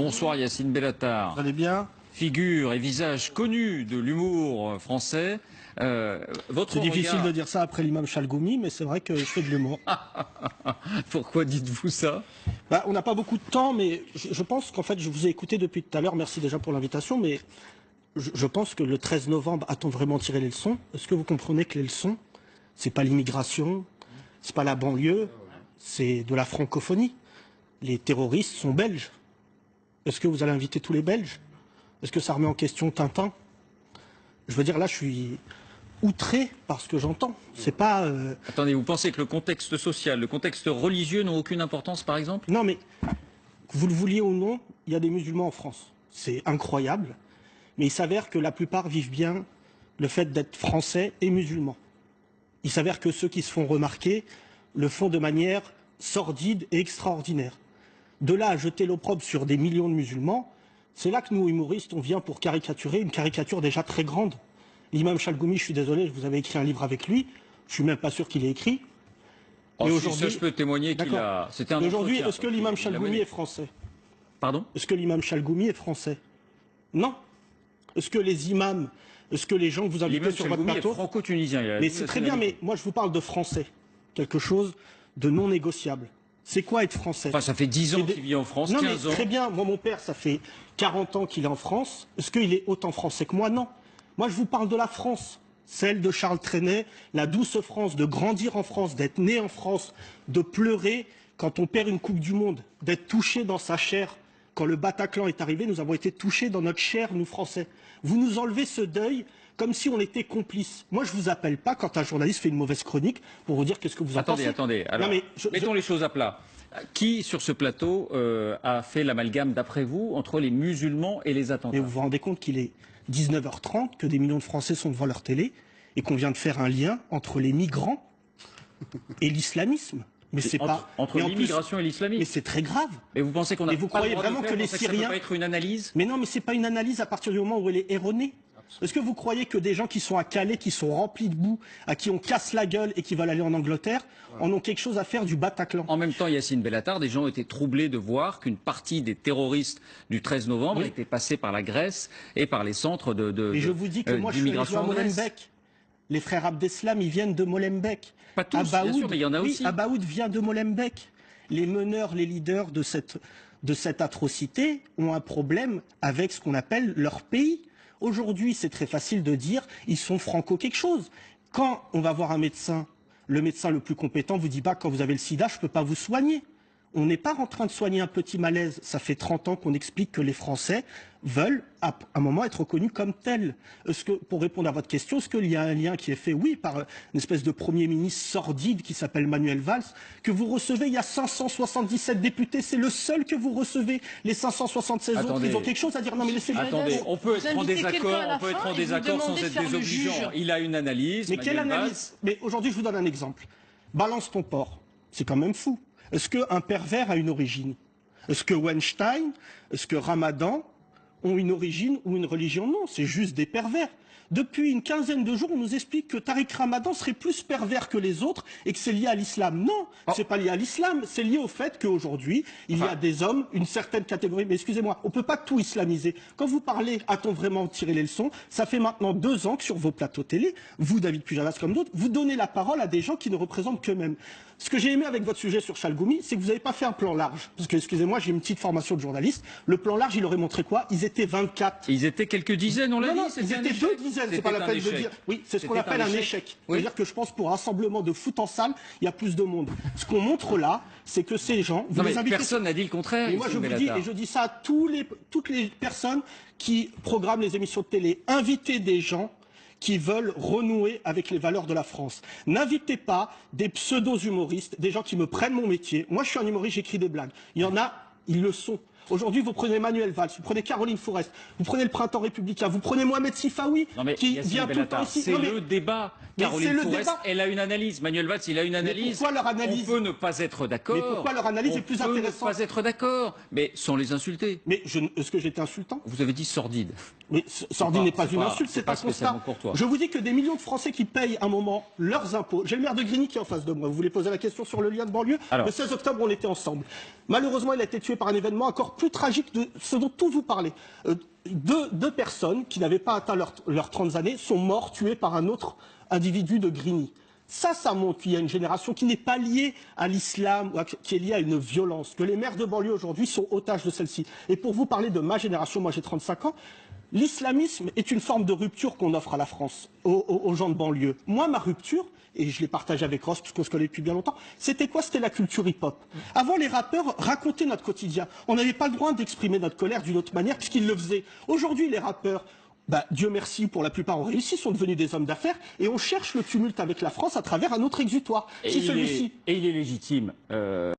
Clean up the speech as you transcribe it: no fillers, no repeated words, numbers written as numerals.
Bonsoir Yacine Bellatar. Vous allez bien? Figure et visage connu de l'humour français. C'est difficile de dire ça après l'imam Chalgoumi, mais c'est vrai que je fais de l'humour. Pourquoi dites-vous ça? On n'a pas beaucoup de temps, mais je pense qu'en fait, je vous ai écouté depuis tout à l'heure. Merci déjà pour l'invitation, mais je pense que le 13 novembre, a-t-on vraiment tiré les leçons? Est-ce que vous comprenez que les leçons, c'est pas l'immigration, c'est pas la banlieue, c'est de la francophonie? Les terroristes sont belges. Est-ce que vous allez inviter tous les Belges? Est-ce que ça remet en question Tintin? Je veux dire, là, je suis outré par ce que j'entends. C'est pas... Attendez, vous pensez que le contexte social, le contexte religieux n'ont aucune importance, par exemple? Non, mais que vous le vouliez ou non, il y a des musulmans en France. C'est incroyable. Mais il s'avère que la plupart vivent bien le fait d'être français et musulmans. Il s'avère que ceux qui se font remarquer le font de manière sordide et extraordinaire. De là à jeter l'opprobre sur des millions de musulmans, c'est là que nous, humoristes, on vient pour caricaturer une caricature déjà très grande. L'imam Chalgoumi, je suis désolé, vous avez écrit un livre avec lui, je suis même pas sûr qu'il ait écrit. Oh, si, ça, je peux témoigner qu'il a... Aujourd'hui, est-ce que l'imam Chalgoumi est français? Pardon? Est-ce que l'imam Chalgoumi est français? Non. Est-ce que les imams, est-ce que les gens que vous invitez sur votre plateau... est franco-tunisien. Mais c'est très bien, mais moi je vous parle de français. Quelque chose de non négociable. C'est quoi être français? Enfin, ça fait 10 ans qu'il vit en France, non, 15 mais ans. Très bien, moi mon père, ça fait 40 ans qu'il est en France. Est-ce qu'il est autant français que moi? Non. Moi je vous parle de la France, celle de Charles Trenet, la douce France, de grandir en France, d'être né en France, de pleurer quand on perd une Coupe du Monde, d'être touché dans sa chair. Quand le Bataclan est arrivé, nous avons été touchés dans notre chair, nous Français. Vous nous enlevez ce deuil comme si on était complices. Moi, je vous appelle pas quand un journaliste fait une mauvaise chronique pour vous dire qu'est-ce que vous en pensez. Attendez. Alors, mettons les choses à plat. Qui, sur ce plateau, a fait l'amalgame, d'après vous, entre les musulmans et les attentats? Mais vous vous rendez compte qu'il est 19h30, que des millions de Français sont devant leur télé, et qu'on vient de faire un lien entre les migrants et l'islamisme. Mais c'est pas entre l'immigration et l'islamisme. Mais c'est très grave. Mais vous pensez qu'on a... Mais vous croyez vraiment que les Syriens... Ça peut pas être une analyse? Mais non, mais c'est pas une analyse à partir du moment où elle est erronée. Est-ce que vous croyez que des gens qui sont à Calais, qui sont remplis de boue, à qui on casse la gueule et qui veulent aller en Angleterre, en ont quelque chose à faire du Bataclan? En même temps, Yacine Bellatar, des gens ont été troublés de voir qu'une partie des terroristes du 13 novembre était passée par la Grèce et par les centres Et je vous dis que moi, je suis allé à Molenbeek. Les frères Abdeslam, ils viennent de Molenbeek. Pas tous, bien sûr, mais il y en a aussi. Abaoud vient de Molenbeek. Les meneurs, les leaders de cette atrocité ont un problème avec ce qu'on appelle leur pays. Aujourd'hui, c'est très facile de dire ils sont franco quelque chose. Quand on va voir un médecin, le médecin le plus compétent vous dit bah, quand vous avez le sida, je ne peux pas vous soigner. On n'est pas en train de soigner un petit malaise. Ça fait 30 ans qu'on explique que les Français veulent à un moment être reconnus comme tels. Est-ce que, pour répondre à votre question, est-ce qu'il y a un lien qui est fait? Oui, par une espèce de Premier ministre sordide qui s'appelle Manuel Valls, que vous recevez. Il y a 577 députés, c'est le seul que vous recevez. Les 576 autres, ils ont quelque chose à dire. Non, mais laissez-moi. Attendez, on peut être en désaccord, sans être désobligeant. Il a une analyse. Mais quelle analyse? Mais aujourd'hui, je vous donne un exemple. Balance ton porc. C'est quand même fou. Est-ce qu'un pervers a une origine? Est-ce que Weinstein, est-ce que Ramadan ont une origine ou une religion? Non, c'est juste des pervers. Depuis une quinzaine de jours, on nous explique que Tariq Ramadan serait plus pervers que les autres et que c'est lié à l'islam. Non, c'est pas lié à l'islam, c'est lié au fait qu'aujourd'hui, il y a des hommes, une certaine catégorie, mais excusez-moi, on peut pas tout islamiser. Quand vous parlez, a-t-on vraiment tiré les leçons? Ça fait maintenant 2 ans que sur vos plateaux télé, vous, David Pujadas comme d'autres, vous donnez la parole à des gens qui ne représentent qu'eux-mêmes. Ce que j'ai aimé avec votre sujet sur Chalgoumi, c'est que vous n'avez pas fait un plan large. Parce que, excusez-moi, j'ai une petite formation de journaliste. Le plan large, il aurait montré quoi? Ils étaient 24. Ils étaient quelques dizaines, on l'a dit. Ils étaient 2 dizaines, c'est pas la peine de dire. Oui, c'est ce qu'on appelle un échec. C'est-à-dire que je pense pour un rassemblement de foot en salle, il y a plus de monde. Ce qu'on montre là, c'est que ces gens... Vous les invitez... Personne n'a dit le contraire. Et moi, je vous dis, et je dis ça à toutes les personnes qui programment les émissions de télé. Invitez des gens qui veulent renouer avec les valeurs de la France. N'invitez pas des pseudo-humoristes, des gens qui me prennent mon métier. Moi, je suis un humoriste, j'écris des blagues. Il y en a, ils le sont. Aujourd'hui, vous prenez Manuel Valls, vous prenez Caroline Fourest, vous prenez le Printemps républicain, vous prenez Mohamed Sifawi, qui vient tout le temps ici. C'est le débat. Caroline Fourest, elle a une analyse. Manuel Valls, il a une analyse. Pourquoi leur analyse? On peut ne pas être d'accord. Mais pourquoi leur analyse est plus intéressante? On peut ne pas être d'accord, mais sans les insulter. Mais est-ce que j'étais insultant? Vous avez dit sordide. Mais sordide n'est pas une insulte, c'est un constat. Je vous dis que des millions de Français qui payent un moment leurs impôts. J'ai le maire de Grigny qui est en face de moi. Vous voulez poser la question sur le lien de banlieue? Le 16 octobre, on était ensemble. Malheureusement, il a été tué par un événement encore encore plus tragique de ce dont tous vous parlez. Deux personnes qui n'avaient pas atteint leurs 30 années sont mortes, tuées par un autre individu de Grigny. Ça montre qu'il y a une génération qui n'est pas liée à l'islam, qui est liée à une violence, que les maires de banlieue aujourd'hui sont otages de celle-ci. Et pour vous parler de ma génération, moi j'ai 35 ans, l'islamisme est une forme de rupture qu'on offre à la France, aux gens de banlieue. Moi, ma rupture, et je l'ai partagée avec Ross, puisqu'on se connaît depuis bien longtemps, c'était quoi? C'était la culture hip-hop. Avant, les rappeurs racontaient notre quotidien. On n'avait pas le droit d'exprimer notre colère d'une autre manière, puisqu'ils le faisaient. Aujourd'hui, les rappeurs, Dieu merci, pour la plupart ont réussi, sont devenus des hommes d'affaires, et on cherche le tumulte avec la France à travers un autre exutoire. Et il est légitime.